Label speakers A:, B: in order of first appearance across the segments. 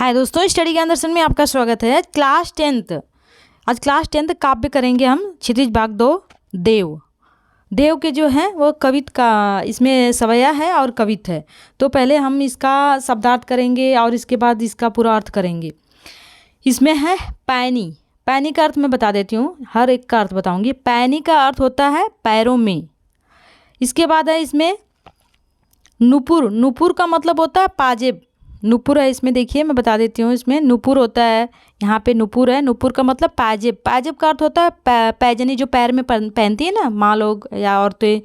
A: हाय दोस्तों, स्टडी ज्ञान दर्शन में आपका स्वागत है। आज क्लास टेंथ काव्य करेंगे हम। क्षितिज भाग 2 देव। देव के जो हैं वो कवित का इसमें सवया है और कवित है। तो पहले हम इसका शब्दार्थ करेंगे और इसके बाद इसका पूरा अर्थ करेंगे। इसमें है पैनी। पैनी का अर्थ मैं बता देती हूँ, हर एक का अर्थ बताऊँगी। पैनी का अर्थ होता है पैरों में। इसके बाद है इसमें नुपुर। नुपुर का मतलब होता है पाजेब। नुपुर है इसमें, देखिए मैं बता देती हूँ। इसमें नुपुर होता है, यहाँ पे नुपुर है। नुपुर का मतलब पाजेब। पाजेब का अर्थ होता है पैजनी, जो पैर में पहनती है ना माँ लोग या औरतें।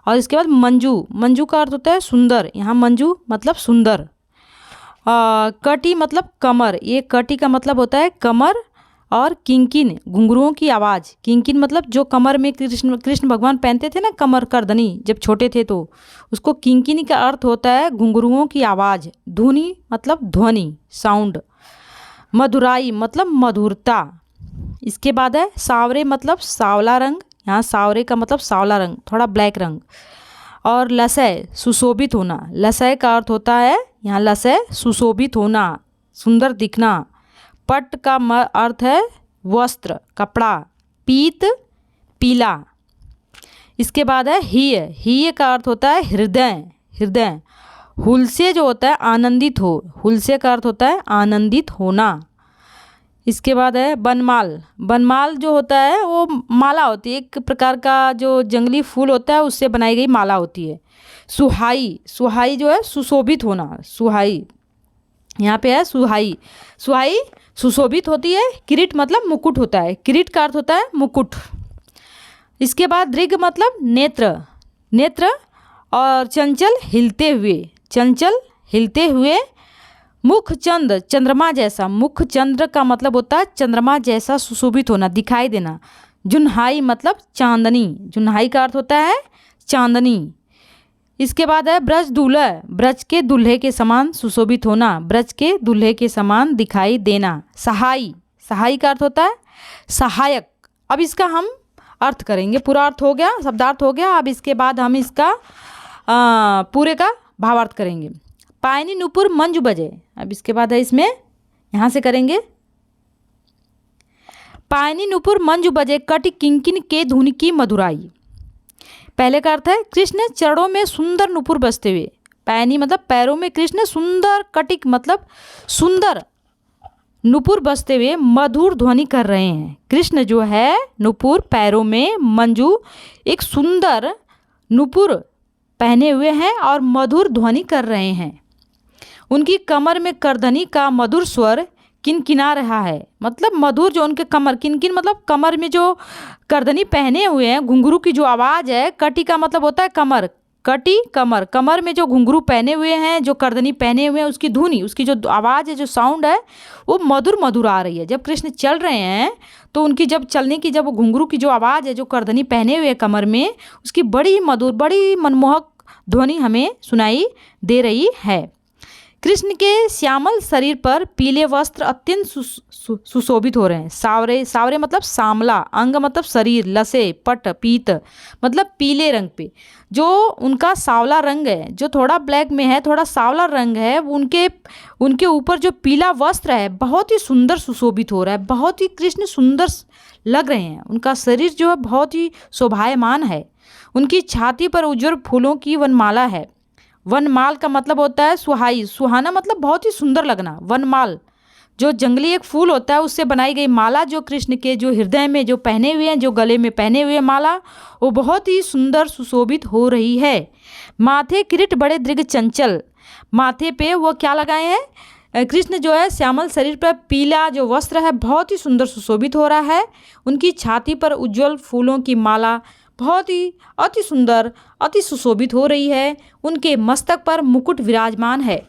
A: और इसके बाद मंजू। मंजू का अर्थ होता है सुंदर। यहाँ मंजू मतलब सुंदर। कटी मतलब कमर। ये कटी का मतलब होता है कमर। और किंकिन घुंघरुओं की आवाज़। किंकिन मतलब जो कमर में कृष्ण भगवान पहनते थे ना, कमर करदनी, जब छोटे थे तो उसको किंकिनी का अर्थ होता है घुंघरुओं की आवाज़। धुनी मतलब ध्वनि, साउंड। मधुराई मतलब मधुरता। इसके बाद है सावरे मतलब सावला रंग। यहाँ सावरे का मतलब सावला रंग, थोड़ा ब्लैक रंग। और लसय सुशोभित होना। लसय का अर्थ होता है यहाँ लसय सुशोभित होना, सुंदर दिखना। पट का अर्थ है वस्त्र, कपड़ा। पीत पीला। इसके बाद है हीय। हीय का अर्थ होता है हृदय, हृदय। हुलसे जो होता है आनंदित हो। हुलसे का अर्थ होता है आनंदित होना। इसके बाद है बनमाल। बनमाल जो होता है वो माला होती है, एक प्रकार का जो जंगली फूल होता है उससे बनाई गई माला होती है। सुहाई। सुहाई जो है सुशोभित होना। सुहाई यहाँ पे है सुहाई। सुहाई सुशोभित होती है। किरीट मतलब मुकुट होता है। किरीट का अर्थ होता है मुकुट। इसके बाद दृग मतलब नेत्र, नेत्र। और चंचल हिलते हुए, चंचल हिलते हुए। मुख चंद चंद्रमा जैसा। मुख चंद्र का मतलब होता है चंद्रमा जैसा सुशोभित होना, दिखाई देना। जुन्हाई मतलब चांदनी। जुन्हाई का अर्थ होता है चांदनी। इसके बाद है ब्रज दूल्हा। ब्रज के दूल्हे के समान सुशोभित होना, ब्रज के दूल्हे के समान दिखाई देना। सहाई। सहाई का अर्थ होता है सहायक। अब इसका हम अर्थ करेंगे। पूरा अर्थ हो गया, शब्दार्थ हो गया। अब इसके बाद हम इसका पूरे का भावार्थ करेंगे। पायनी नुपुर मंजू बजे। अब इसके बाद है इसमें, यहाँ से करेंगे। पायनी नुपुर मंजू बजे, कटि किंकिन के धुन की मधुराई। पहले का अर्थ है कृष्ण चरणों में सुंदर नुपुर बजते हुए। पैनी मतलब पैरों में कृष्ण, सुंदर कटिक मतलब सुंदर नुपुर बजते हुए मधुर ध्वनि कर रहे हैं। कृष्ण जो है नुपुर पैरों में, मंजू एक सुंदर नुपुर पहने हुए हैं और मधुर ध्वनि कर रहे हैं। उनकी कमर में करधनी का मधुर स्वर किनकिना रहा है। मतलब मधुर जो उनके कमर, किनकिन मतलब कमर में जो करधनी पहने हुए हैं, घुंघरू की जो आवाज़ है। कटी का मतलब होता है कमर, कटी कमर। कमर में जो घुंघरू पहने हुए हैं, जो करधनी पहने हुए हैं, उसकी धुनी, उसकी जो आवाज़ है, जो साउंड है, वो मधुर मधुर आ रही है। जब कृष्ण चल रहे हैं तो उनकी जब चलने की, जब घुंघरू की जो आवाज़ है, जो करधनी पहने हुए कमर में, उसकी बड़ी मधुर, बड़ी मनमोहक ध्वनि हमें सुनाई दे रही है। कृष्ण के श्यामल शरीर पर पीले वस्त्र अत्यंत सुशोभित हो रहे हैं। सावरे, सावरे मतलब सामला। अंग मतलब शरीर। लसे पट पीत मतलब पीले रंग पे। जो उनका सावला रंग है, जो थोड़ा ब्लैक में है, थोड़ा सावला रंग है, उनके ऊपर जो पीला वस्त्र है बहुत ही सुंदर सुशोभित हो रहा है। बहुत ही कृष्ण सुंदर लग रहे हैं। उनका शरीर जो है बहुत ही शोभायमान है। उनकी छाती पर उज्ज्वल फूलों की वनमाला है। वनमाल का मतलब होता है सुहाई। सुहाना मतलब बहुत ही सुंदर लगना। वनमाल जो जंगली एक फूल होता है उससे बनाई गई माला, जो कृष्ण के जो हृदय में जो पहने हुए हैं, जो गले में पहने हुए माला, वो बहुत ही सुंदर सुशोभित हो रही है। माथे किरीट बड़े दृढ़ चंचल। माथे पे वो क्या लगाए हैं? कृष्ण जो है श्यामल शरीर पर पीला जो वस्त्र है बहुत ही सुंदर सुशोभित हो रहा है। उनकी छाती पर उज्ज्वल फूलों की माला बहुत ही अति सुंदर, अति सुशोभित हो रही है। उनके मस्तक पर मुकुट विराजमान है।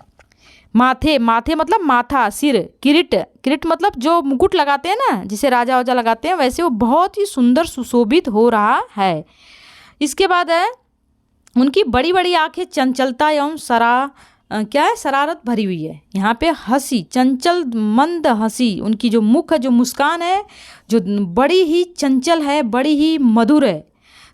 A: माथे, माथे मतलब माथा, सिर। किरीट, किरीट मतलब जो मुकुट लगाते हैं ना, जिसे राजा वाजा लगाते हैं, वैसे वो बहुत ही सुंदर सुशोभित हो रहा है। इसके बाद है उनकी बड़ी बड़ी आंखें चंचलता एवं क्या है, शरारत भरी हुई है। यहाँ पे हंसी, चंचल मंद हंसी। उनकी जो मुख है, जो मुस्कान है, जो बड़ी ही चंचल है, बड़ी ही मधुर है।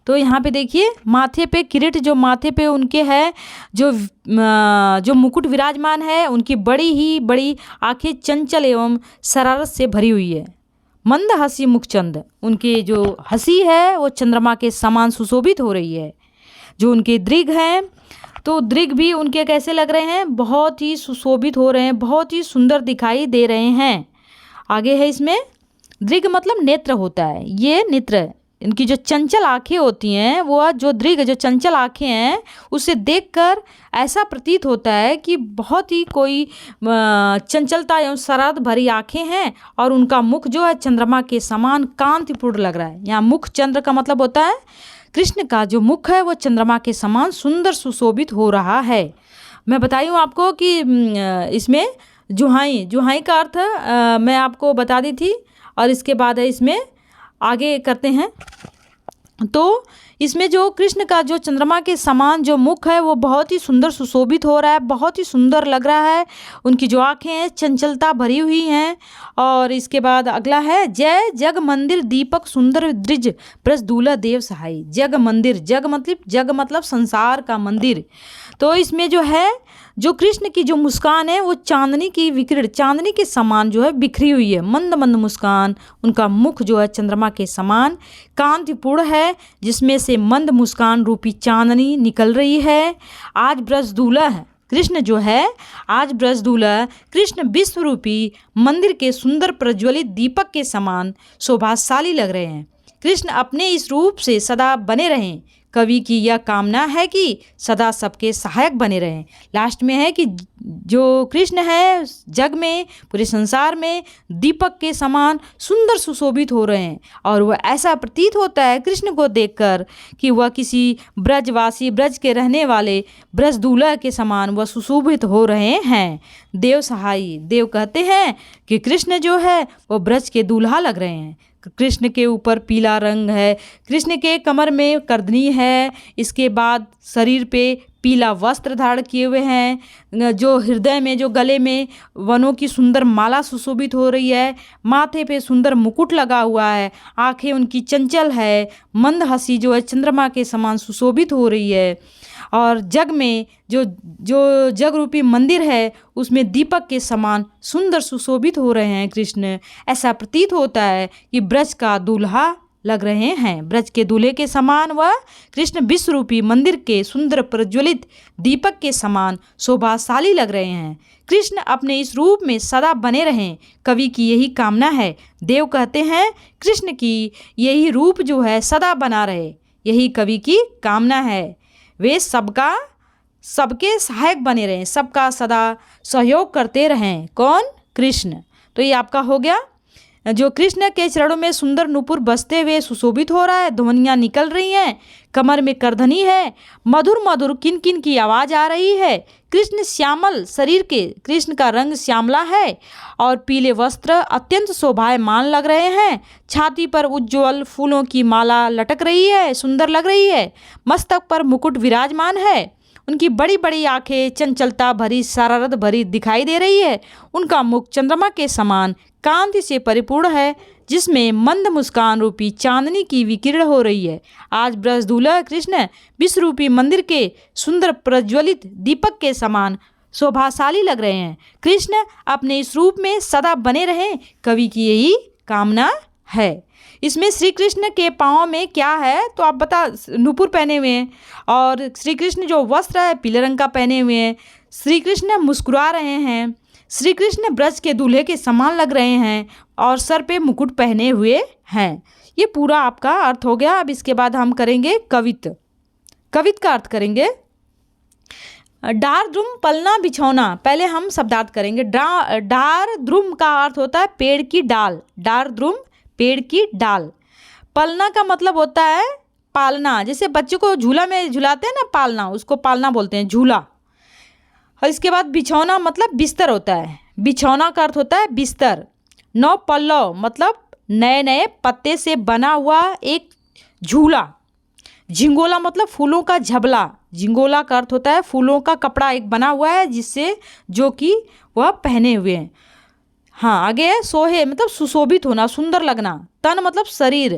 A: तो यहाँ पे देखिए माथे पे किरीट, जो माथे पे उनके है, जो मुकुट विराजमान है, उनकी बड़ी ही बड़ी आंखें चंचल एवं शरारत से भरी हुई है। मंद हंसी मुखचंद, उनकी जो हंसी है वो चंद्रमा के समान सुशोभित हो रही है। जो उनके दृग हैं, तो दृग भी उनके कैसे लग रहे हैं, बहुत ही सुशोभित हो रहे हैं, बहुत ही सुंदर दिखाई दे रहे हैं। आगे है इसमें दृग मतलब नेत्र होता है, ये नेत्र, इनकी जो चंचल आंखें होती हैं, वो जो दृग, जो चंचल आंखें हैं, उसे देखकर ऐसा प्रतीत होता है कि बहुत ही कोई चंचलता एवं शरारत भरी आंखें हैं, और उनका मुख जो है चंद्रमा के समान कांतिपूर्ण लग रहा है। यहाँ मुख चंद्र का मतलब होता है कृष्ण का जो मुख है वो चंद्रमा के समान सुंदर सुशोभित हो रहा है। मैं बताई हूँ आपको कि इसमें जुहाई का अर्थ मैं आपको बता दी थी, और इसके बाद है इसमें आगे करते हैं। तो इसमें जो कृष्ण का जो चंद्रमा के समान जो मुख है वो बहुत ही सुंदर सुशोभित हो रहा है, बहुत ही सुंदर लग रहा है। उनकी जो आँखें हैं चंचलता भरी हुई हैं। और इसके बाद अगला है जय जग मंदिर दीपक सुंदर द्विज ब्रज दूल्हा देव सहाय। जग मंदिर, जग मतलब संसार का मंदिर। तो इसमें जो है जो कृष्ण की जो मुस्कान है वो चांदनी की विकिरण, चांदनी के समान जो है बिखरी हुई है, मंद मंद मुस्कान। उनका मुख जो है चंद्रमा के समान कांतिपूर्ण है, जिसमें से मंद मुस्कान रूपी चांदनी निकल रही है। आज ब्रज दूल्हा है कृष्ण जो है, आज ब्रज दूल्हा कृष्ण विश्व रूपी मंदिर के सुंदर प्रज्वलित दीपक के समान शोभाशाली लग रहे हैं। कृष्ण अपने इस रूप से सदा बने रहें। कवि की यह कामना है कि सदा सबके सहायक बने रहें। लास्ट में है कि जो कृष्ण है जग में, पूरे संसार में दीपक के समान सुंदर सुशोभित हो रहे हैं, और वह ऐसा प्रतीत होता है कृष्ण को देखकर कि वह किसी ब्रजवासी, ब्रज के रहने वाले ब्रज दूल्हा के समान वह सुशोभित हो रहे हैं। देव सहाई, देव कहते हैं कि कृष्ण जो है वो ब्रज के दूल्हा लग रहे हैं। कृष्ण के ऊपर पीला रंग है, कृष्ण के कमर में करधनी है, इसके बाद शरीर पे पीला वस्त्र धारण किए हुए हैं, जो हृदय में, जो गले में वनों की सुंदर माला सुशोभित हो रही है, माथे पे सुंदर मुकुट लगा हुआ है, आंखें उनकी चंचल है, मंद हंसी जो है चंद्रमा के समान सुशोभित हो रही है। और जग में जो जग रूपी मंदिर है उसमें दीपक के समान सुंदर सुशोभित हो रहे हैं कृष्ण। ऐसा प्रतीत होता है कि ब्रज का दूल्हा लग रहे हैं। ब्रज के दूल्हे के समान वह कृष्ण विश्व रूपी मंदिर के सुंदर प्रज्वलित दीपक के समान शोभाशाली लग रहे हैं। कृष्ण अपने इस रूप में सदा बने रहें, कवि की यही कामना है। देव कहते हैं कृष्ण की यही रूप जो है सदा बना रहे, यही कवि की कामना है। वे सबके सहायक बने रहें, सबका सदा सहयोग करते रहें। कौन? कृष्ण। तो ये आपका हो गया। जो कृष्ण के चरणों में सुंदर नूपुर बजते हुए सुशोभित हो रहा है, ध्वनियाँ निकल रही हैं, कमर में करधनी है, मधुर मधुर किन किन की आवाज़ आ रही है। कृष्ण श्यामल शरीर के, कृष्ण का रंग श्यामला है और पीले वस्त्र अत्यंत शोभायमान लग रहे हैं। छाती पर उज्ज्वल फूलों की माला लटक रही है, सुंदर लग रही है। मस्तक पर मुकुट विराजमान है। उनकी बड़ी बड़ी आंखें चंचलता भरी, शरारत भरी दिखाई दे रही है। उनका मुख चंद्रमा के समान कांति से परिपूर्ण है, जिसमें मंद मुस्कान रूपी चांदनी की विकिरण हो रही है। आज ब्रज दूल्हा कृष्ण विश्व रूपी मंदिर के सुंदर प्रज्वलित दीपक के समान शोभाशाली लग रहे हैं। कृष्ण अपने इस रूप में सदा बने रहें, कवि की यही कामना है। इसमें श्री कृष्ण के पाँव में क्या है तो आप बता, नूपुर पहने हुए हैं, और श्री कृष्ण जो वस्त्र है पीले रंग का पहने हुए हैं। श्री कृष्ण मुस्कुरा रहे हैं। श्री कृष्ण ब्रज के दूल्हे के समान लग रहे हैं और सर पे मुकुट पहने हुए हैं। ये पूरा आपका अर्थ हो गया। अब इसके बाद हम करेंगे कवित का अर्थ करेंगे। डार द्रुम पलना बिछौना, पहले हम शब्दार्थ करेंगे। डार द्रुम का अर्थ होता है पेड़ की डाल। डार द्रुम पेड़ की डाल। पलना का मतलब होता है पालना, जैसे बच्चों को झूला में झुलाते हैं ना, पालना, उसको पालना बोलते हैं, झूला। और इसके बाद बिछौना मतलब बिस्तर होता है। बिछौना का अर्थ होता है बिस्तर। नौ पल्लव मतलब नए नए पत्ते से बना हुआ एक झूला। झिंगोला मतलब फूलों का झबला। झिंगोला का अर्थ होता है फूलों का कपड़ा एक बना हुआ है जिससे, जो कि वह पहने हुए हैं। हाँ, आगे है सोहे मतलब सुशोभित होना, सुंदर लगना। तन मतलब शरीर,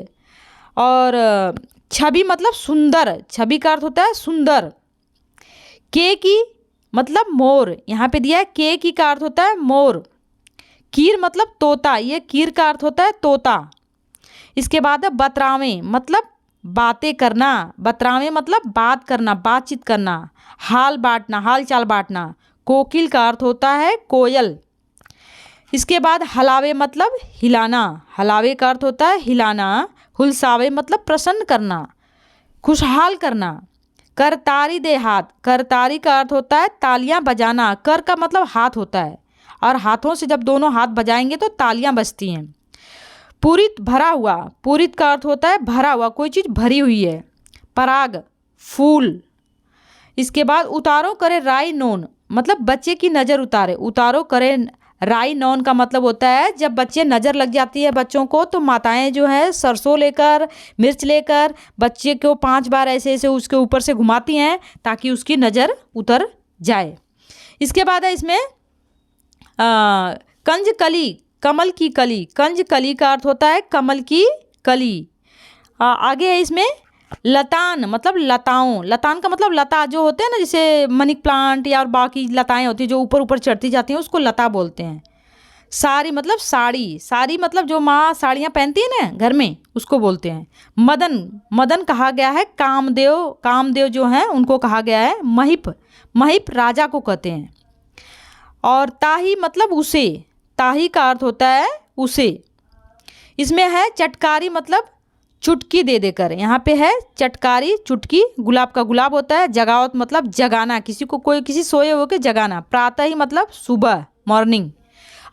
A: और छवि मतलब सुंदर, छवि का अर्थ होता है सुंदर। के की मतलब मोर, यहाँ पे दिया है के की का अर्थ होता है मोर। कीर मतलब तोता, ये कीर का अर्थ होता है तोता। इसके बाद है बतरावे मतलब बातें करना, बतरावे मतलब बात करना, बातचीत करना। हाल बांटना, हाल चाल बांटना। कोकिल का अर्थ होता है कोयल। इसके बाद हलावे मतलब हिलाना, हलावे का अर्थ होता है हिलाना। हुलसावे मतलब प्रसन्न करना, खुशहाल करना। करतारी दे हाथ, करतारी का अर्थ होता है तालियां बजाना। कर का मतलब हाथ होता है, और हाथों से जब दोनों हाथ बजाएंगे तो तालियां बजती हैं। पूरित भरा हुआ, पूरित का अर्थ होता है भरा हुआ, कोई चीज़ भरी हुई है। पराग फूल। इसके बाद उतारो करे राई नोन मतलब बच्चे की नज़र उतारे, उतारो करे राई नौन का मतलब होता है जब बच्चे नज़र लग जाती है बच्चों को, तो माताएं जो है सरसों लेकर, मिर्च लेकर बच्चे को 5 बार ऐसे ऐसे उसके ऊपर से घुमाती हैं ताकि उसकी नज़र उतर जाए। इसके बाद है इसमें कंज कली, कमल की कली। कंज कली का अर्थ होता है कमल की कली। आगे है इसमें लतान मतलब लताओं, लतान का मतलब लता जो होते हैं ना, जैसे मनी प्लांट या और बाकी लताएं होती हैं जो ऊपर ऊपर चढ़ती जाती हैं, उसको लता बोलते हैं। साड़ी मतलब साड़ी, साड़ी मतलब जो माँ साड़ियाँ पहनती है ना घर में, उसको बोलते हैं। मदन, मदन कहा गया है कामदेव, कामदेव जो हैं उनको कहा गया है महिप, महिप राजा को कहते हैं। और ताही मतलब उसे, ताही का अर्थ होता है उसे। इसमें है चटकारी मतलब चुटकी दे देकर, यहाँ पे है चटकारी चुटकी, गुलाब का गुलाब होता है। जगावत मतलब जगाना, किसी को कोई किसी सोए हुए के जगाना। प्रातः ही मतलब सुबह, मॉर्निंग।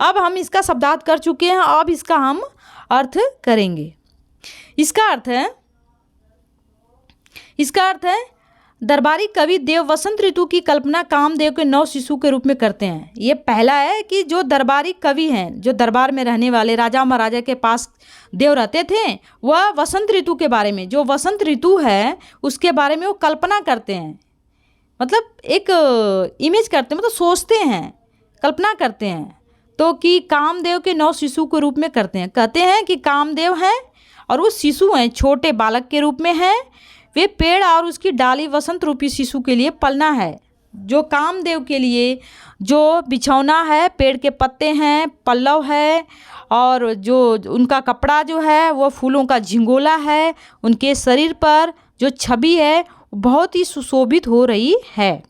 A: अब हम इसका शब्दार्थ कर चुके हैं, अब इसका हम अर्थ करेंगे। इसका अर्थ है दरबारी कवि देव वसंत ऋतु की कल्पना कामदेव के नव शिशु के रूप में करते हैं। ये पहला है कि जो दरबारी कवि हैं, जो दरबार में रहने वाले राजा महाराजा के पास देव रहते थे, वह वसंत ऋतु के बारे में, जो वसंत ऋतु है उसके बारे में वो कल्पना करते हैं, मतलब एक इमेज करते हैं, मतलब सोचते हैं, कल्पना करते हैं। तो कि कामदेव के नव शिशु के रूप में करते हैं। कहते हैं कि कामदेव हैं और वो शिशु हैं, छोटे बालक के रूप में हैं। वे पेड़ और उसकी डाली वसंत रूपी शिशु के लिए पलना है। जो कामदेव के लिए जो बिछौना है, पेड़ के पत्ते हैं, पल्लव है, और जो उनका कपड़ा जो है वो फूलों का झिंगोला है। उनके शरीर पर जो छवि है बहुत ही सुशोभित हो रही है।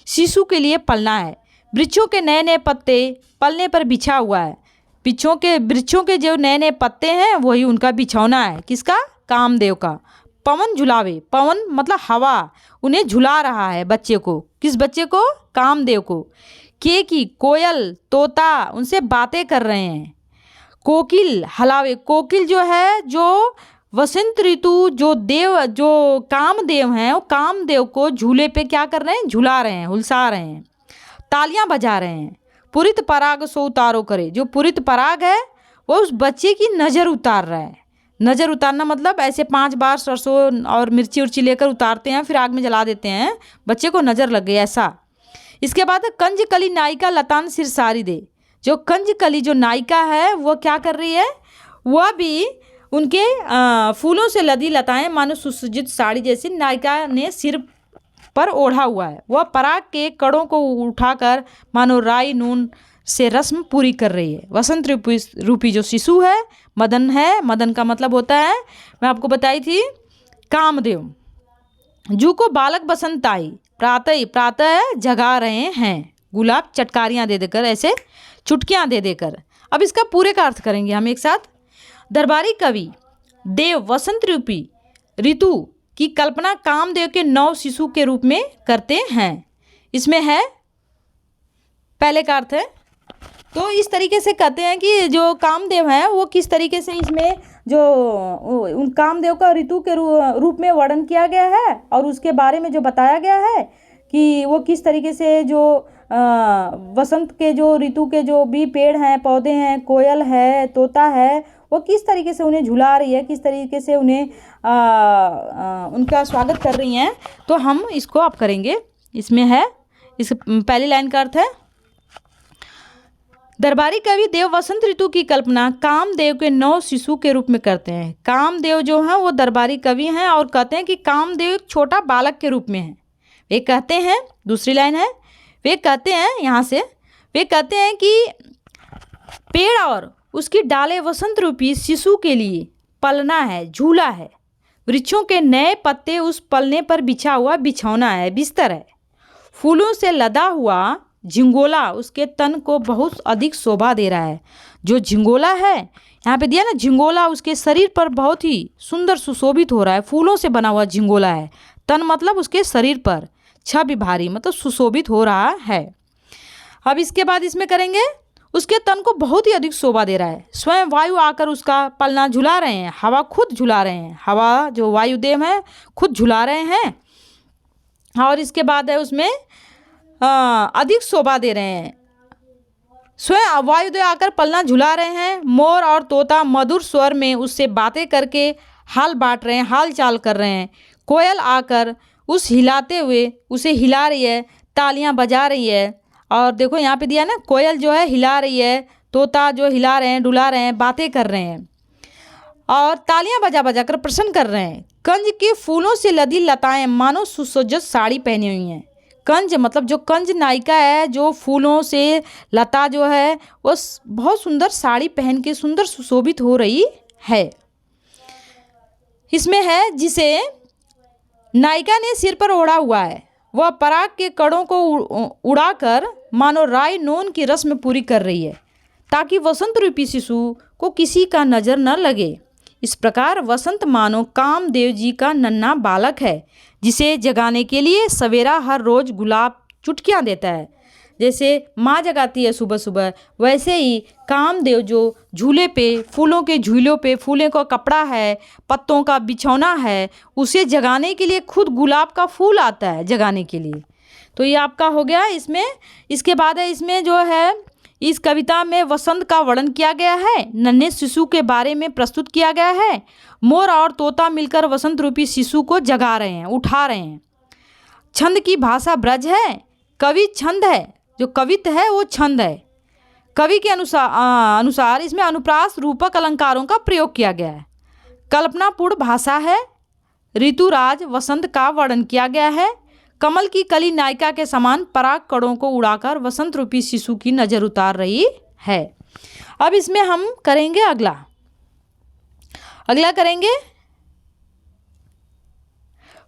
A: शिशु के लिए पलना है। वृक्षों के नए नए पत्ते पलने पर बिछा हुआ है। वृक्षों के जो नए नए पत्ते हैं वही उनका बिछौना है। किसका? कामदेव का। पवन झुलावे, पवन मतलब हवा, उन्हें झुला रहा है बच्चे को। किस बच्चे को? कामदेव को। के की कोयल, तोता उनसे बातें कर रहे हैं। कोकिल हलावे, कोकिल जो है जो वसंत ऋतु जो कामदेव हैं वो कामदेव को झूले पे क्या कर रहे हैं? झुला रहे हैं, हुलसा रहे हैं, तालियां बजा रहे हैं। पुरित पराग सो उतारो करे, जो पुरित पराग है वो उस बच्चे की नज़र उतार रहा है। नज़र उतारना मतलब ऐसे 5 बार सरसों और मिर्ची उर्ची लेकर उतारते हैं, फिर आग में जला देते हैं, बच्चे को नज़र लग गई ऐसा। इसके बाद कंज कली नायिका लतान सिर सारी दे, जो कंज कली जो नायिका है वो क्या कर रही है? वह भी उनके फूलों से लदी लताएं मानो सुसज्जित साड़ी जैसी नायिका ने सिर पर ओढ़ा हुआ है। वह पराग के कड़ों को उठाकर मानो राई नून से रस्म पूरी कर रही है। वसंत रूपी जो शिशु है मदन है, मदन का मतलब होता है, मैं आपको बताई थी, कामदेव। जू को बालक बसंत आई, प्रातः जगा रहे हैं। गुलाब चटकारियाँ दे देकर, ऐसे चुटकियाँ दे देकर। अब इसका पूरे का अर्थ करेंगे हम एक साथ। दरबारी कवि देव वसंत रूपी ऋतु की कल्पना कामदेव के नव शिशु के रूप में करते हैं। इसमें है पहले का अर्थ है, तो इस तरीके से कहते हैं कि जो कामदेव हैं वो किस तरीके से इसमें जो उन कामदेव का ऋतु के रूप में वर्णन किया गया है, और उसके बारे में जो बताया गया है कि वो किस तरीके से जो वसंत के जो ऋतु के जो भी पेड़ हैं, पौधे हैं, कोयल है, तोता है, वो किस तरीके से उन्हें झुला रही है, किस तरीके से उन्हें उनका स्वागत कर रही हैं। तो हम इसको अब करेंगे। इसमें है, इस पहली लाइन का अर्थ है दरबारी कवि देव वसंत ऋतु की कल्पना कामदेव के 9 शिशु के रूप में करते हैं। कामदेव जो हैं वो दरबारी कवि हैं और कहते हैं कि कामदेव एक छोटा बालक के रूप में है। वे कहते हैं, दूसरी लाइन है, वे कहते हैं यहाँ से, वे कहते हैं कि पेड़ और उसकी डालें वसंत रूपी शिशु के लिए पलना है, झूला है। वृक्षों के नए पत्ते उस पलने पर बिछा हुआ बिछौना है, बिस्तर है। फूलों से लदा हुआ झिंगोला उसके तन को बहुत अधिक शोभा दे रहा है। जो झिंगोला है यहाँ पे दिया ना, झिंगोला उसके शरीर पर बहुत ही सुंदर सुशोभित हो रहा है। फूलों से बना हुआ झिंगोला है, तन मतलब उसके शरीर पर, छवि भारी मतलब सुशोभित हो रहा है। अब इसके बाद इसमें करेंगे, उसके तन को बहुत ही अधिक शोभा दे रहा है। स्वयं वायु आकर उसका पलना झुला रहे हैं, हवा खुद झुला रहे हैं, हवा जो वायुदेव है खुद झुला रहे हैं। और इसके बाद है उसमें अधिक शोभा दे रहे हैं। स्वयं वायुदेव आकर पलना झुला रहे हैं। मोर और तोता मधुर स्वर में उससे बातें करके हाल बांट रहे हैं, हाल चाल कर रहे हैं। कोयल आकर उस हिलाते हुए उसे हिला रही है, तालियां बजा रही है। और देखो यहाँ पे दिया ना, कोयल जो है हिला रही है, तोता जो हिला रहे हैं, डुला रहे हैं, बातें कर रहे हैं और तालियां बजा बजा कर प्रसन्न कर रहे हैं। कंज के फूलों से लदी लताएं मानो सुसज्जित साड़ी पहनी हुई हैं। कंज मतलब जो कंज नायिका है, जो फूलों से लता जो है वो बहुत सुंदर साड़ी पहन के सुंदर सुशोभित हो रही है। इसमें है जिसे नायिका ने सिर पर ओढ़ा हुआ है, वह पराग के कणों को उड़ाकर मानो राय नोन की रस्म पूरी कर रही है, ताकि वसंत रूपी शिशु को किसी का नज़र न लगे। इस प्रकार वसंत मानो कामदेव जी का नन्हा बालक है, जिसे जगाने के लिए सवेरा हर रोज़ गुलाब चुटकियाँ देता है। जैसे माँ जगाती है सुबह सुबह, वैसे ही कामदेव जो झूले पे, फूलों के झूलों पे, फूलों का कपड़ा है, पत्तों का बिछौना है, उसे जगाने के लिए खुद गुलाब का फूल आता है जगाने के लिए। तो ये आपका हो गया इसमें। इसके बाद है इसमें जो है, इस कविता में वसंत का वर्णन किया गया है, नन्हे शिशु के बारे में प्रस्तुत किया गया है। मोर और तोता मिलकर वसंत रूपी शिशु को जगा रहे हैं, उठा रहे हैं। छंद की भाषा ब्रज है, कवि छंद है, जो कवित्व है वो छंद है। कवि के अनुसार इसमें अनुप्रास रूपक अलंकारों का प्रयोग किया गया है। कल्पनापूर्ण भाषा है। ऋतुराज वसंत का वर्णन किया गया है। कमल की कली नायिका के समान पराग कणों को उड़ाकर वसंत रूपी शिशु की नज़र उतार रही है। अब इसमें हम करेंगे अगला करेंगे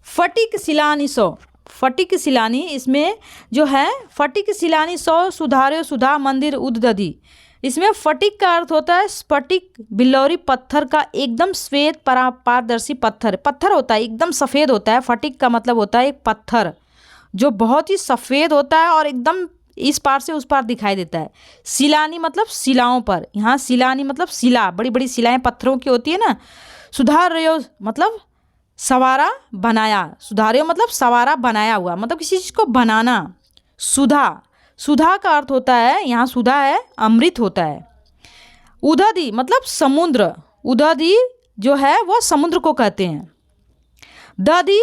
A: फटिक शिलानी सौ। फटिक शिलानी इसमें जो है, फटिक शिलानी सौ सुधार्यो सुधा मंदिर उद्दधि। इसमें फटिक का अर्थ होता है स्फटिक, बिल्लौरी पत्थर का एकदम श्वेत पारदर्शी पत्थर होता है, एकदम सफ़ेद होता है। फटिक का मतलब होता है एक पत्थर जो बहुत ही सफ़ेद होता है और एकदम इस पार से उस पार दिखाई देता है। शिलानी मतलब शिलाओं पर, यहाँ शिलानी मतलब शिला, बड़ी बड़ी शिलाएं पत्थरों की होती है ना। सुधार्यो मतलब सवारा बनाया, सुधार्यो मतलब सवारा बनाया हुआ, मतलब किसी चीज़ को बनाना। सुधा का अर्थ होता है, यहाँ सुधा है अमृत होता है। उदधि मतलब समुद्र, उदधि जो है वो समुद्र को कहते हैं। दधि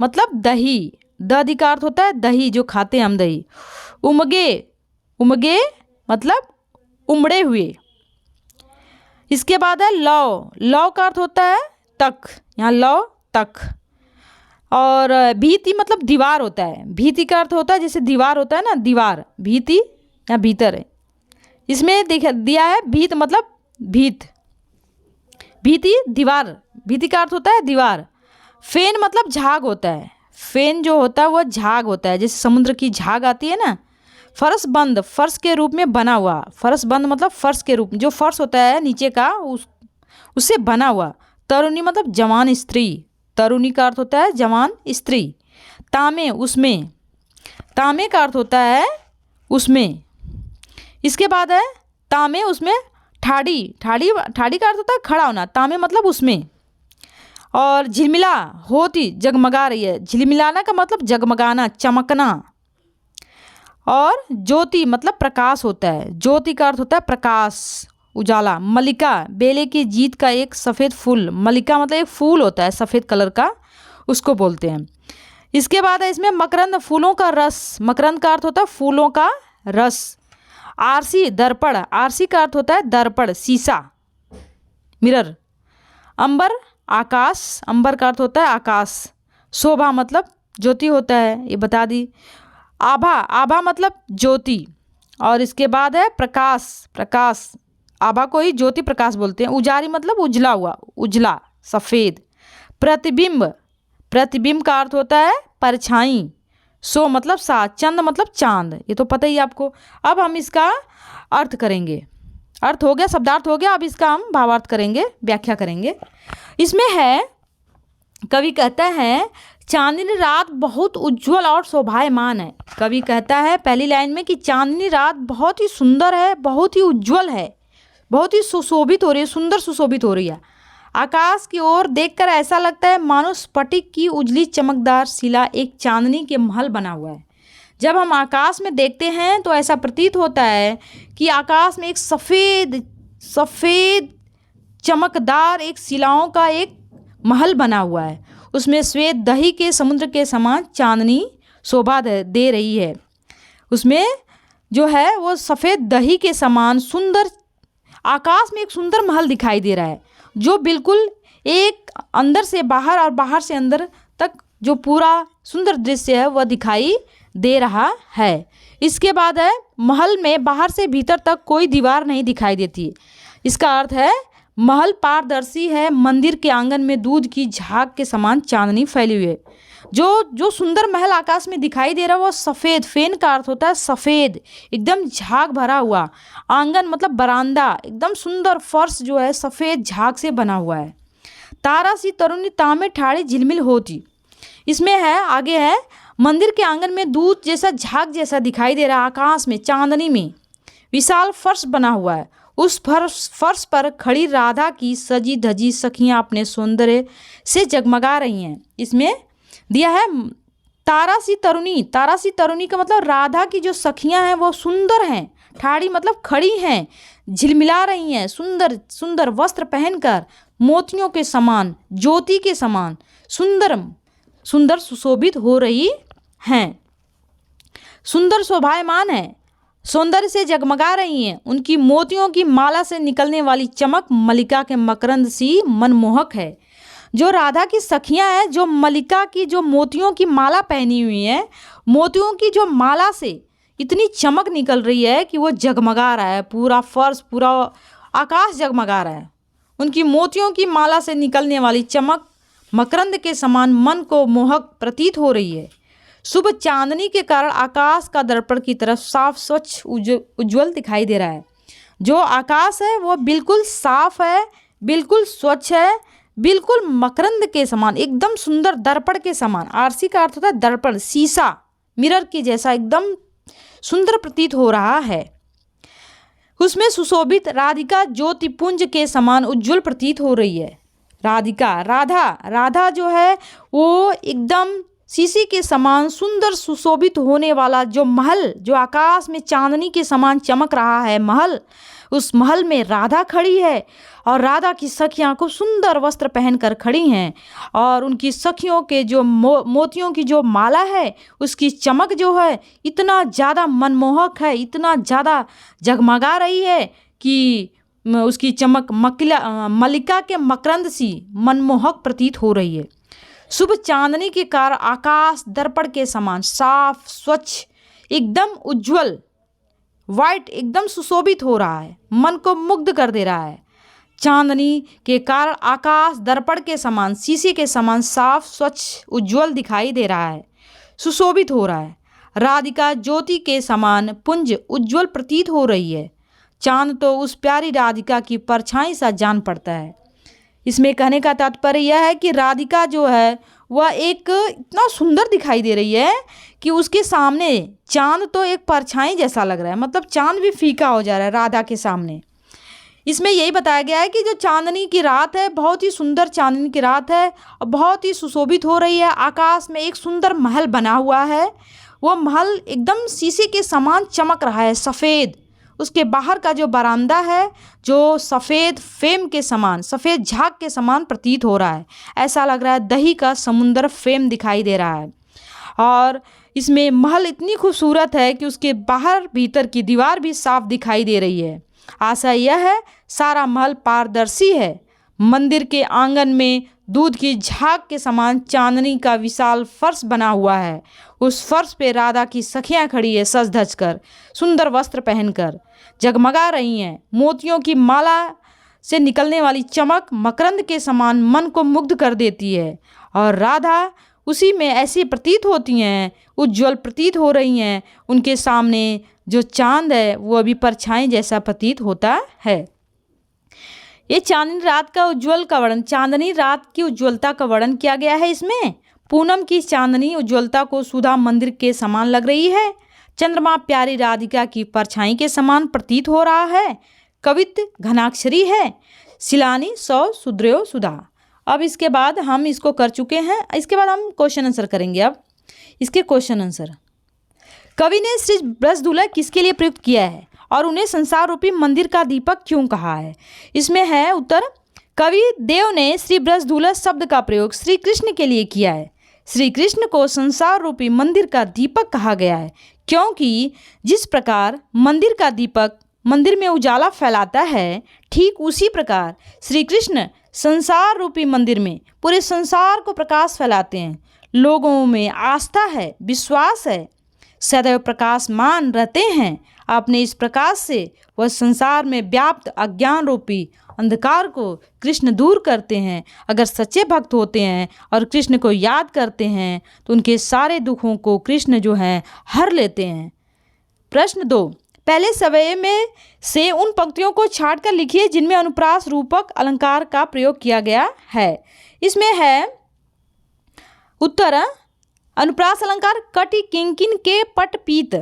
A: मतलब दही, दधि का अर्थ होता है दही, जो खाते हैं हम दही। उमगे मतलब उमड़े हुए। इसके बाद है लौ का अर्थ होता है तक, यहाँ लौ तक। और भीति मतलब दीवार होता है। भीति का अर्थ होता है जैसे दीवार होता है ना, दीवार, भीति या भीतर है। इसमें दिया है भीत मतलब भीत, भीति दीवार, भीति का अर्थ होता है दीवार। फेन मतलब झाग होता है, फेन जो होता है वह झाग होता है, जैसे समुद्र की झाग आती है ना। फर्श बंद, फर्श के रूप में बना हुआ, फर्श बंद मतलब फर्श के रूप में, जो फर्श होता है नीचे का उससे बना हुआ। तरुणी मतलब जवान स्त्री, तरुणी का अर्थ होता है जवान स्त्री। तामे उसमें, तामे का अर्थ होता है उसमें। इसके बाद है तामे उसमें ठाड़ी, ठाड़ी का अर्थ होता है खड़ा होना, तामे मतलब उसमें। और झिलमिला होती जगमगा रही है, झिलमिलाना का मतलब जगमगाना, चमकना। और ज्योति मतलब प्रकाश होता है, ज्योति का अर्थ होता है प्रकाश, उजाला। मल्लिका बेले की जीत का एक सफ़ेद फूल, मल्लिका मतलब एक फूल होता है सफ़ेद कलर का, उसको बोलते हैं। इसके बाद है इसमें मकरंद फूलों का रस, मकरंद का अर्थ होता है फूलों का रस। आरसी दर्पण, आरसी का अर्थ होता है दर्पण, शीशा, मिरर। अंबर आकाश, अंबर का अर्थ होता है आकाश। शोभा मतलब ज्योति होता है, ये बता दी। आभा, आभा मतलब ज्योति। और इसके बाद है प्रकाश, प्रकाश, आभा को ही ज्योति प्रकाश बोलते हैं। उजारी मतलब उजला हुआ, उजला, सफ़ेद। प्रतिबिंब, प्रतिबिंब का अर्थ होता है परछाई। सो मतलब सात, चंद मतलब चांद, ये तो पता ही है आपको। अब हम इसका अर्थ करेंगे। अर्थ हो गया, शब्दार्थ हो गया, अब इसका हम भावार्थ करेंगे, व्याख्या करेंगे। इसमें है, कवि कहता है चांदनी रात बहुत उज्जवल और शोभायमान है। कवि कहता है पहली लाइन में कि चांदनी रात बहुत ही सुंदर है, बहुत ही उज्जवल है, बहुत ही सुशोभित हो रही है, सुंदर सुशोभित हो रही है। आकाश की ओर देखकर ऐसा लगता है मानो स्फटिक की उजली चमकदार शिला एक चांदनी के महल बना हुआ है। जब हम आकाश में देखते हैं तो ऐसा प्रतीत होता है कि आकाश में एक सफ़ेद सफ़ेद चमकदार एक शिलाओं का एक महल बना हुआ है। उसमें श्वेत दही के समुद्र के समान चांदनी शोभा दे रही है। उसमें जो है वो सफ़ेद दही के समान सुंदर, आकाश में एक सुंदर महल दिखाई दे रहा है, जो बिल्कुल एक अंदर से बाहर और बाहर से अंदर तक जो पूरा सुंदर दृश्य है वह दिखाई दे रहा है। इसके बाद है महल में बाहर से भीतर तक कोई दीवार नहीं दिखाई देती। इसका अर्थ है महल पारदर्शी है, मंदिर के आंगन में दूध की झाग के समान चांदनी फैली हुई है। जो सुंदर महल आकाश में दिखाई दे रहा है वो सफ़ेद, फेन का अर्थ होता है सफ़ेद, एकदम झाग भरा हुआ। आंगन मतलब बरामदा, एकदम सुंदर फर्श जो है सफ़ेद झाग से बना हुआ है। तारा सी तरुणी तामे ठाड़ी झिलमिल होती, इसमें है आगे है मंदिर के आंगन में दूध जैसा झाग जैसा दिखाई दे रहा है। आकाश में चांदनी में विशाल फर्श बना हुआ है। उस फर्श पर खड़ी राधा की सजी धजी सखियाँ अपने सौंदर्य से जगमगा रही हैं। इसमें दिया है तारा सी तरुणी, तारा सी तरुणी का मतलब राधा की जो सखियाँ हैं वो सुंदर हैं, ठाड़ी मतलब खड़ी हैं, झिलमिला रही हैं, सुंदर सुंदर वस्त्र पहनकर मोतियों के समान, ज्योति के समान सुंदर सुंदर सुशोभित हो रही हैं। सुंदर शोभायमान है, सौंदर्य से जगमगा रही हैं। उनकी मोतियों की माला से निकलने वाली चमक मलिका के मकरंद सी मनमोहक है। जो राधा की सखियां हैं, जो मलिका की जो मोतियों की माला पहनी हुई है, मोतियों की जो माला से इतनी चमक निकल रही है कि वो जगमगा रहा है, पूरा फर्श पूरा आकाश जगमगा रहा है। उनकी मोतियों की माला से निकलने वाली चमक मकरंद के समान मन को मोहक प्रतीत हो रही है। शुभ चांदनी के कारण आकाश का दर्पण की तरफ साफ स्वच्छ उज्ज्वल दिखाई दे रहा है। जो आकाश है वो बिल्कुल साफ है, बिल्कुल स्वच्छ है, बिल्कुल मकरंद के समान, एकदम सुंदर दर्पण के समान। आरसी का अर्थ होता है दर्पण, शीशा, मिरर के जैसा एकदम सुंदर प्रतीत हो रहा है। उसमें सुशोभित राधिका ज्योतिपुंज के समान उज्ज्वल प्रतीत हो रही है। राधिका, राधा, राधा जो है वो एकदम शीशे के समान सुंदर सुशोभित होने वाला जो महल, जो आकाश में चांदनी के समान चमक रहा है महल, उस महल में राधा खड़ी है और राधा की सखियाँ खूब सुंदर वस्त्र पहनकर खड़ी हैं और उनकी सखियों के जो मोतियों की जो माला है उसकी चमक जो है इतना ज़्यादा मनमोहक है, इतना ज़्यादा जगमगा रही है कि उसकी चमक मलिका के मकरंद सी मनमोहक प्रतीत हो रही है। शुभ चांदनी के कारण आकाश दर्पण के समान साफ स्वच्छ एकदम उज्जवल वाइट एकदम सुशोभित हो रहा है, मन को मुग्ध कर दे रहा है। चांदनी के कारण आकाश दर्पण के समान, शीशे के समान साफ स्वच्छ उज्जवल दिखाई दे रहा है, सुशोभित हो रहा है। राधिका ज्योति के समान पुंज उज्जवल प्रतीत हो रही है। चांद तो उस प्यारी राधिका की परछाई सा जान पड़ता है। इसमें कहने का तात्पर्य यह है कि राधिका जो है वह एक इतना सुंदर दिखाई दे रही है कि उसके सामने चांद तो एक परछाई जैसा लग रहा है, मतलब चांद भी फीका हो जा रहा है राधा के सामने। इसमें यही बताया गया है कि जो चांदनी की रात है, बहुत ही सुंदर चांदनी की रात है और बहुत ही सुशोभित हो रही है। आकाश में एक सुंदर महल बना हुआ है, वो महल एकदम शीशे के समान चमक रहा है, सफ़ेद। उसके बाहर का जो बरामदा है जो सफ़ेद फेम के समान, सफ़ेद झाग के समान प्रतीत हो रहा है। ऐसा लग रहा है दही का समुंदर फेम दिखाई दे रहा है। और इसमें महल इतनी खूबसूरत है कि उसके बाहर भीतर की दीवार भी साफ दिखाई दे रही है। आशा यह है सारा महल पारदर्शी है। मंदिर के आंगन में दूध की झाग के समान चांदनी का विशाल फर्श बना हुआ है। उस फर्श पे राधा की सखियां खड़ी है, सज धज कर, सुंदर वस्त्र पहनकर, जगमगा रही हैं। मोतियों की माला से निकलने वाली चमक मकरंद के समान मन को मुग्ध कर देती है और राधा उसी में ऐसी प्रतीत होती हैं, उज्ज्वल प्रतीत हो रही हैं। उनके सामने जो चांद है वो अभी परछाई जैसा प्रतीत होता है। ये चांदनी रात का उज्ज्वल का वर्णन, चांदनी रात की उज्ज्वलता का वर्णन किया गया है इसमें। पूनम की चांदनी उज्ज्वलता को सुधा मंदिर के समान लग रही है। चंद्रमा प्यारी राधिका की परछाई के समान प्रतीत हो रहा है। कवित घनाक्षरी है, शिलानी सौ सुद्रयो सुधा। अब इसके बाद हम इसको कर चुके हैं। इसके बाद हम क्वेश्चन आंसर करेंगे। अब इसके क्वेश्चन आंसर, कवि ने श्री ब्रजदुल्हा किसके लिए प्रयुक्त किया है और उन्हें संसार रूपी मंदिर का दीपक क्यों कहा है? इसमें है उत्तर, कवि देव ने श्री ब्रजदुल्हा शब्द का प्रयोग श्री कृष्ण के लिए किया है। श्री कृष्ण को संसार रूपी मंदिर का दीपक कहा गया है क्योंकि जिस प्रकार मंदिर का दीपक मंदिर में उजाला फैलाता है, ठीक उसी प्रकार श्री कृष्ण संसार रूपी मंदिर में पूरे संसार को प्रकाश फैलाते हैं। लोगों में आस्था है, विश्वास है, सदैव प्रकाशमान रहते हैं। अपने इस प्रकाश से वह संसार में व्याप्त अज्ञान रूपी अंधकार को कृष्ण दूर करते हैं। अगर सच्चे भक्त होते हैं और कृष्ण को याद करते हैं तो उनके सारे दुखों को कृष्ण जो है हर लेते हैं। प्रश्न 2, पहले सवये में से उन पंक्तियों को छाट कर लिखिए जिनमें अनुप्रास रूपक अलंकार का प्रयोग किया गया है। इसमें है उत्तर, अनुप्रास अलंकार कटि किंकिन के पट पीत,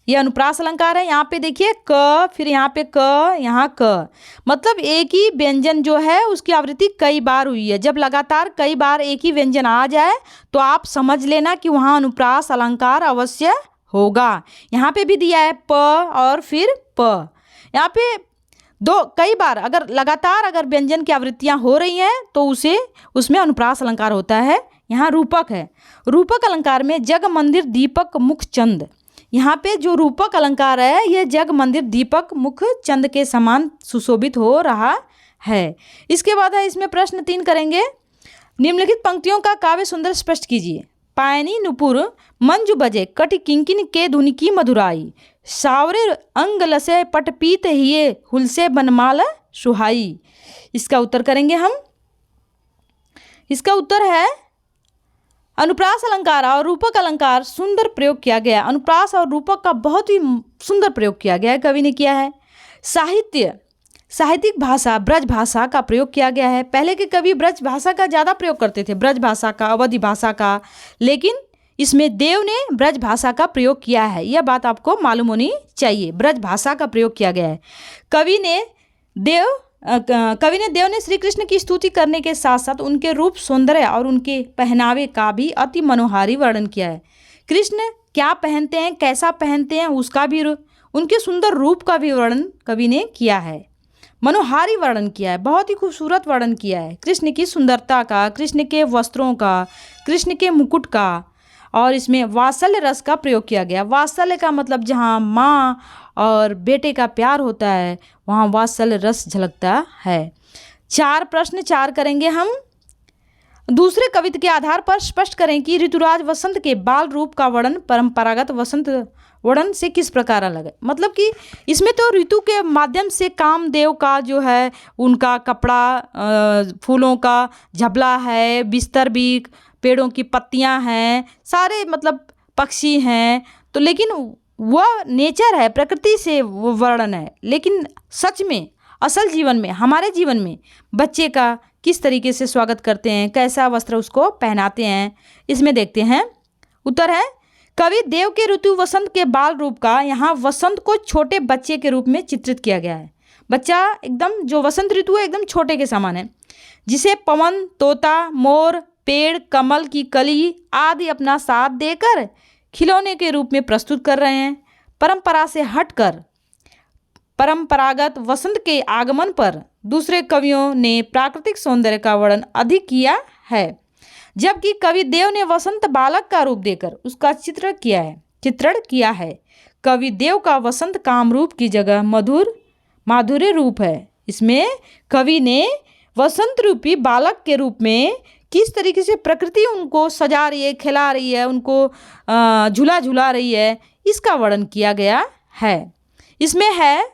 A: ये अनुप्रास अलंकार है। यहाँ पे देखिए क, फिर यहाँ पे क, यहाँ क, मतलब एक ही व्यंजन जो है उसकी आवृत्ति कई बार हुई है। जब लगातार कई बार एक ही व्यंजन आ जाए तो आप समझ लेना कि वहाँ अनुप्रास अलंकार अवश्य होगा। यहाँ पे भी दिया है प और फिर प। यहाँ पे कई बार अगर लगातार अगर व्यंजन की आवृत्तियाँ हो रही हैं तो उसमें अनुप्रास अलंकार होता है। यहाँ रूपक है, रूपक अलंकार में जग मंदिर दीपक मुख चंद, यहाँ पे जो रूपक अलंकार है यह जग मंदिर दीपक मुख चंद के समान सुशोभित हो रहा है। इसके बाद है इसमें प्रश्न 3 करेंगे। निम्नलिखित पंक्तियों का काव्य सुंदर स्पष्ट कीजिए। पायनी नुपुर मंजू बजे कटि किंकिन के धुनि की मधुराई, सावरे अंग लसे पटपीत हिये हुलसे बनमाल सुहाई। इसका उत्तर करेंगे हम। इसका उत्तर है अनुप्रास अलंकार और रूपक अलंकार सुंदर प्रयोग किया गया। अनुप्रास और रूपक का बहुत ही सुंदर प्रयोग किया गया है, कवि ने किया है। साहित्यिक भाषा ब्रज भाषा का प्रयोग किया गया है। पहले के कवि ब्रज भाषा का ज़्यादा प्रयोग करते थे, ब्रज भाषा का, अवधि भाषा का, लेकिन इसमें देव ने ब्रज भाषा का प्रयोग किया है। यह बात आपको मालूम होनी चाहिए, ब्रज भाषा का प्रयोग किया गया है। कवि ने देव ने श्री कृष्ण की स्तुति करने के साथ साथ उनके रूप, सौंदर्य और उनके पहनावे का भी अति मनोहारी वर्णन किया है। कृष्ण क्या पहनते हैं, कैसा पहनते हैं, उसका भी, उनके सुंदर रूप का भी वर्णन कवि ने किया है। मनोहारी वर्णन किया है, बहुत ही खूबसूरत वर्णन किया है कृष्ण की सुंदरता का, कृष्ण के वस्त्रों का, कृष्ण के मुकुट का। और इसमें वात्सल्य रस का प्रयोग किया गया। वात्सल्य का मतलब जहाँ माँ और बेटे का प्यार होता है वहाँ वात्सल्य रस झलकता है। 4 प्रश्न 4 करेंगे हम। दूसरे कविता के आधार पर स्पष्ट करें कि ऋतुराज वसंत के बाल रूप का वर्णन परंपरागत वसंत वर्णन से किस प्रकार अलग है। मतलब कि इसमें तो ऋतु के माध्यम से कामदेव का जो है उनका कपड़ा, फूलों का झबला है, बिस्तर भी, पेड़ों की पत्तियां हैं, सारे मतलब पक्षी हैं, तो लेकिन वह नेचर है, प्रकृति से वो वर्णन है। लेकिन सच में असल जीवन में, हमारे जीवन में बच्चे का किस तरीके से स्वागत करते हैं, कैसा वस्त्र उसको पहनाते हैं, इसमें देखते हैं। उत्तर है कवि देव के ऋतु वसंत के बाल रूप का यहाँ वसंत को छोटे बच्चे के रूप में चित्रित किया गया है। बच्चा एकदम, जो वसंत ऋतु है एकदम छोटे के समान है, जिसे पवन, तोता, मोर, पेड़, कमल की कली आदि अपना साथ देकर खिलौने के रूप में प्रस्तुत कर रहे हैं। परंपरा से हटकर परंपरागत वसंत के आगमन पर दूसरे कवियों ने प्राकृतिक सौंदर्य का वर्णन अधिक किया है। जबकि कवि देव ने वसंत बालक का रूप देकर उसका चित्रण किया है। कवि देव का वसंत कामरूप की जगह माधुर्य रूप है। इसमें कवि ने वसंत रूपी बालक के रूप में किस तरीके से प्रकृति उनको सजा रही है, खिला रही है, उनको झूला रही है, इसका वर्णन किया गया है। इसमें है,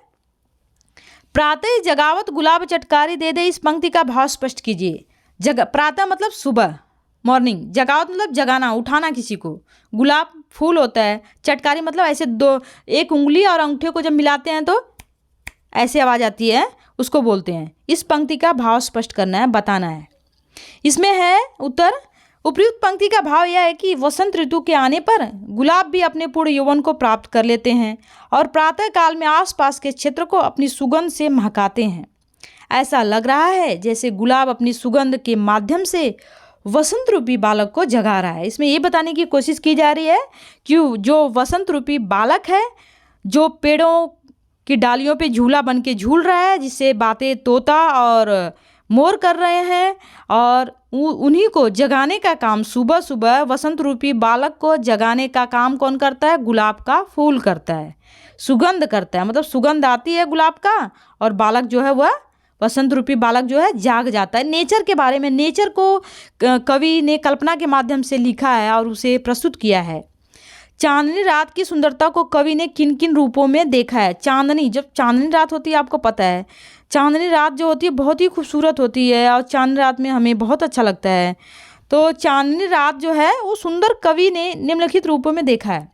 A: प्रातः जगावत गुलाब चटकारी दे दे, इस पंक्ति का भाव स्पष्ट कीजिए। प्रातः मतलब सुबह, मॉर्निंग, जगावत मतलब जगाना, उठाना किसी को, गुलाब फूल होता है, चटकारी मतलब ऐसे एक उंगली और अंगूठे को जब मिलाते हैं तो ऐसे आवाज़ आती है, उसको बोलते हैं। इस पंक्ति का भाव स्पष्ट करना है, बताना है। इसमें है उत्तर, उपयुक्त पंक्ति का भाव यह है कि वसंत ऋतु के आने पर गुलाब भी अपने पूर्ण यौवन को प्राप्त कर लेते हैं और प्रातः काल में आसपास के क्षेत्र को अपनी सुगंध से महकाते हैं। ऐसा लग रहा है जैसे गुलाब अपनी सुगंध के माध्यम से वसंत रूपी बालक को जगा रहा है। इसमें ये बताने की कोशिश की जा रही है कि जो वसंत रूपी बालक है, जो पेड़ों की डालियों पे झूला बन के झूल रहा है, जिससे बातें तोता और मोर कर रहे हैं, और उन्हीं को जगाने का काम सुबह सुबह वसंत रूपी बालक को जगाने का काम कौन करता है? गुलाब का फूल करता है, सुगंध करता है। मतलब सुगंध आती है गुलाब का और बालक जो है वह वसंत रूपी बालक जो है जाग जाता है। नेचर के बारे में, नेचर को कवि ने कल्पना के माध्यम से लिखा है और उसे प्रस्तुत किया है। चांदनी रात की सुंदरता को कवि ने किन किन रूपों में देखा है? चांदनी, जब चांदनी रात होती है, आपको पता है चांदनी रात जो होती है बहुत ही खूबसूरत होती है और चांदनी रात में हमें बहुत अच्छा लगता है। तो चांदनी रात जो है वो सुंदर कवि ने निम्नलिखित रूपों में देखा है।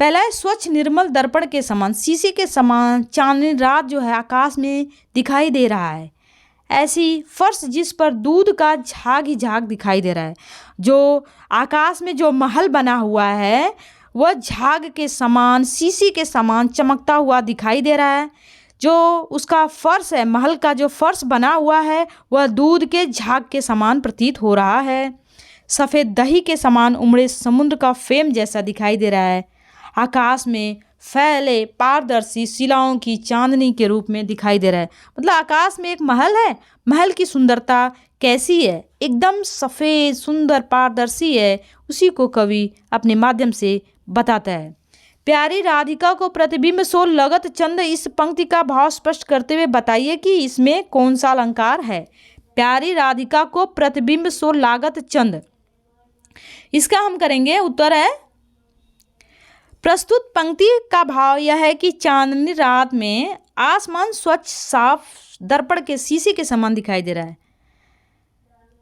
A: पहला है, स्वच्छ निर्मल दर्पण के समान, शीशे के समान चांदनी रात जो है आकाश में दिखाई दे रहा है। ऐसी फर्श जिस पर दूध का झाग ही झाग दिखाई दे रहा है। जो आकाश में जो महल बना हुआ है वह झाग के समान, शीशी के समान चमकता हुआ दिखाई दे रहा है। जो उसका फर्श है, महल का जो फर्श बना हुआ है वह दूध के झाग के समान प्रतीत हो रहा है। सफ़ेद दही के समान उमड़े समुद्र का फेम जैसा दिखाई दे रहा है। आकाश में फैले पारदर्शी शिलाओं की चांदनी के रूप में दिखाई दे रहा है। मतलब आकाश में एक महल है, महल की सुंदरता कैसी है? एकदम सफ़ेद सुंदर पारदर्शी है। उसी को कवि अपने माध्यम से बताता है। प्यारी राधिका को प्रतिबिंब सो लगत चंद, इस पंक्ति का भाव स्पष्ट करते हुए बताइए कि इसमें कौन सा अलंकार है? प्यारी राधिका को प्रतिबिंब सो लागत चंद, इसका हम करेंगे उत्तर है, प्रस्तुत पंक्ति का भाव यह है कि चांदनी रात में आसमान स्वच्छ साफ दर्पण के शीशे के समान दिखाई दे रहा है।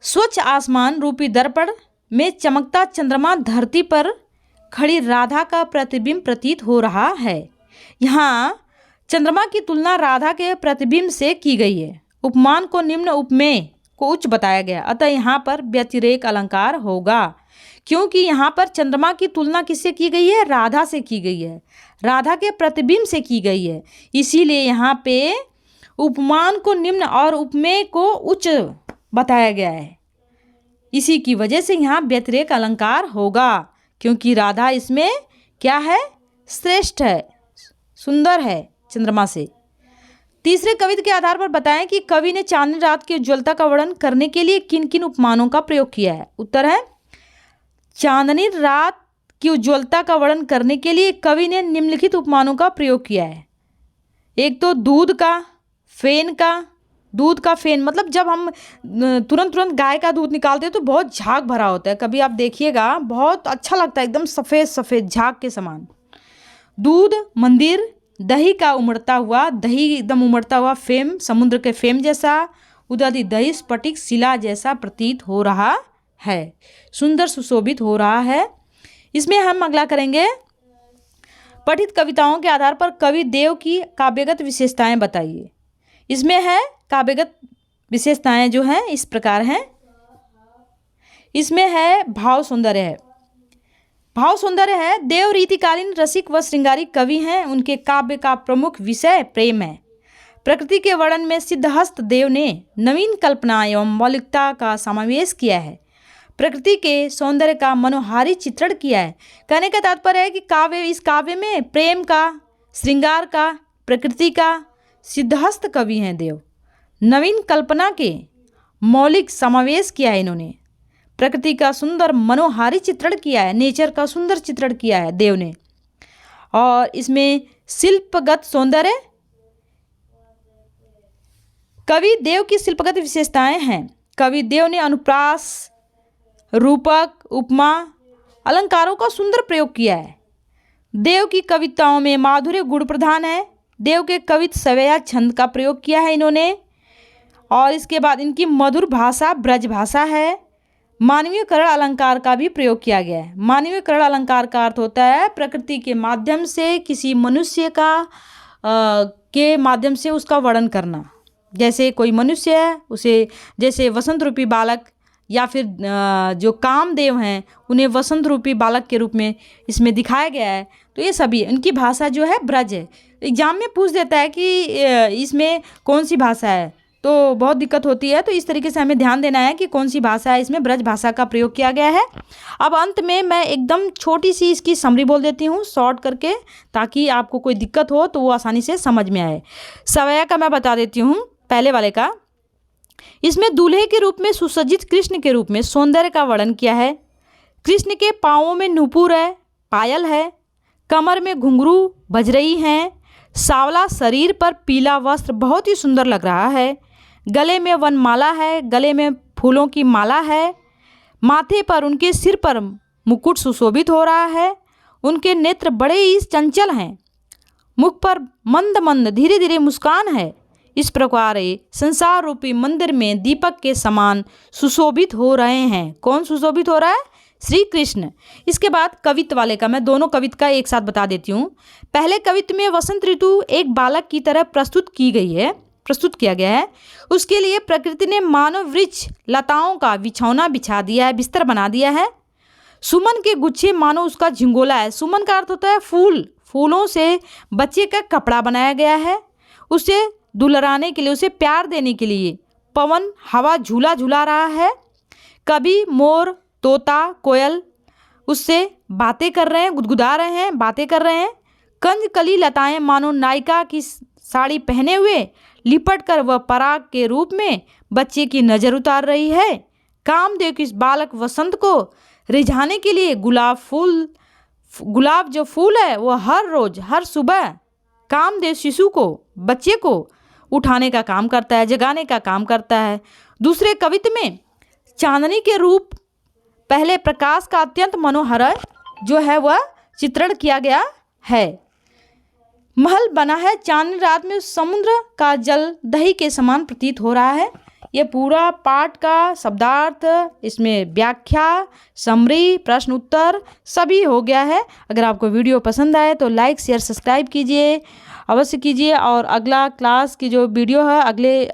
A: स्वच्छ आसमान रूपी दर्पण में चमकता चंद्रमा धरती पर खड़ी राधा का प्रतिबिंब प्रतीत हो रहा है। यहाँ चंद्रमा की तुलना राधा के प्रतिबिंब से की गई है। उपमान को निम्न, उपमेय को उच्च बताया गया, अतः यहाँ पर व्यतिरेक अलंकार होगा, क्योंकि यहाँ पर चंद्रमा की तुलना किससे की गई है? राधा से की गई है, राधा के प्रतिबिंब से की गई है। इसीलिए यहाँ पे उपमान को निम्न और उपमेय को उच्च बताया गया है। इसी की वजह से यहाँ व्यतिरेक अलंकार होगा, क्योंकि राधा इसमें क्या है? श्रेष्ठ है, सुंदर है चंद्रमा से। तीसरे कविता के आधार पर बताएं कि कवि ने चांदनी रात की उज्ज्वलता का वर्णन करने के लिए किन किन उपमानों का प्रयोग किया है? उत्तर है, चांदनी रात की उज्ज्वलता का वर्णन करने के लिए कवि ने निम्नलिखित उपमानों का प्रयोग किया है। एक तो दूध का फेन, मतलब जब हम तुरंत गाय का दूध निकालते हैं तो बहुत झाग भरा होता है, कभी आप देखिएगा, बहुत अच्छा लगता है, एकदम सफ़ेद सफ़ेद झाग के समान। दूध, मंदिर, दही एकदम उमड़ता हुआ फेम, समुद्र के फेम जैसा, उदादी दही स्फटिक शिला जैसा प्रतीत हो रहा है, सुंदर सुशोभित हो रहा है। इसमें हम अगला करेंगे, पठित कविताओं के आधार पर कवि देव की काव्यगत विशेषताएं बताइए। इसमें है काव्यगत विशेषताएं जो हैं इस प्रकार हैं। इसमें है भाव सौंदर्य है। देव रीतिकालीन रसिक व श्रृंगारी कवि हैं। उनके काव्य का प्रमुख विषय प्रेम है। प्रकृति के वर्णन में सिद्धहस्त देव ने नवीन कल्पना एवं मौलिकता का समावेश किया है। प्रकृति के सौंदर्य का मनोहारी चित्रण किया है। कहने का तात्पर्य है कि इस काव्य में प्रेम का, श्रृंगार का, प्रकृति का सिद्धहस्त कवि हैं देव। नवीन कल्पना के मौलिक समावेश किया है इन्होंने। प्रकृति का सुंदर मनोहारी चित्रण किया है, नेचर का सुंदर चित्रण किया है देव ने। और इसमें शिल्पगत सौंदर्य, कवि देव की शिल्पगत विशेषताएं हैं। कवि देव ने अनुप्रास, रूपक, उपमा, अलंकारों का सुंदर प्रयोग किया है। देव की कविताओं में माधुर्य गुण प्रधान है। देव के कवित सवैया छंद का प्रयोग किया है इन्होंने। और इसके बाद इनकी मधुर भाषा ब्रज भाषा है। मानवीयकरण अलंकार का भी प्रयोग किया गया है। मानवीयकरण अलंकार का अर्थ होता है प्रकृति के माध्यम से किसी मनुष्य का के माध्यम से उसका वर्णन करना। जैसे कोई मनुष्य है, उसे जैसे वसंत रूपी बालक या फिर जो कामदेव हैं उन्हें वसंत रूपी बालक के रूप में इसमें दिखाया गया है। तो ये सभी इनकी भाषा जो है ब्रज है। एग्जाम में पूछ देता है कि इसमें कौन सी भाषा है, तो बहुत दिक्कत होती है। तो इस तरीके से हमें ध्यान देना है कि कौन सी भाषा है, इसमें ब्रज भाषा का प्रयोग किया गया है। अब अंत में मैं एकदम छोटी सी इसकी समरी बोल देती हूँ शॉर्ट करके, ताकि आपको कोई दिक्कत हो तो वो आसानी से समझ में आए। सवैया का मैं बता देती हूँ, पहले वाले का। इसमें दूल्हे के रूप में सुसज्जित कृष्ण के रूप में सौंदर्य का वर्णन किया है। कृष्ण के पाँवों में नूपुर है, पायल है, कमर में घुंघरू बजरई हैं, सांवला शरीर पर पीला वस्त्र बहुत ही सुंदर लग रहा है, गले में वनमाला है, गले में फूलों की माला है, माथे पर उनके सिर पर मुकुट सुशोभित हो रहा है, उनके नेत्र बड़े ही चंचल हैं, मुख पर मंद मंद धीरे धीरे मुस्कान है। इस प्रकार ये संसार रूपी मंदिर में दीपक के समान सुशोभित हो रहे हैं। कौन सुशोभित हो रहा है? श्री कृष्ण। इसके बाद कवित वाले का मैं दोनों कवित का एक साथ बता देती हूँ। पहले कवित में वसंत ऋतु एक बालक की तरह प्रस्तुत किया गया है। उसके लिए प्रकृति ने मानव वृक्ष लताओं का बिछौना बिछा दिया है, बिस्तर बना दिया है। सुमन के गुच्छे मानो उसका झिंगोला है। सुमन का अर्थ होता है फूल। फूलों से बच्चे का कपड़ा बनाया गया है। उसे दुलराने के लिए, उसे प्यार देने के लिए पवन हवा झूला झूला रहा है। कभी मोर, तोता, कोयल उससे बातें कर रहे हैं, गुदगुदा रहे हैं, बातें कर रहे हैं। कंज कली लताएं मानो नायिका की साड़ी पहने हुए लिपट कर वह पराग के रूप में बच्चे की नज़र उतार रही है। कामदेव की इस बालक वसंत को रिझाने के लिए गुलाब जो फूल है वो हर रोज हर सुबह कामदेव शिशु को, बच्चे को उठाने का काम करता है, जगाने का काम करता है। दूसरे कवित में चांदनी के रूप पहले प्रकाश का अत्यंत मनोहर जो है वह चित्रण किया गया है। महल बना है चांदनी रात में, समुद्र का जल दही के समान प्रतीत हो रहा है। ये पूरा पाठ का शब्दार्थ, इसमें व्याख्या, समरी, प्रश्न उत्तर सभी हो गया है। अगर आपको वीडियो पसंद आए तो लाइक शेयर सब्सक्राइब कीजिए, अवश्य कीजिए। और अगला क्लास की जो वीडियो है अगले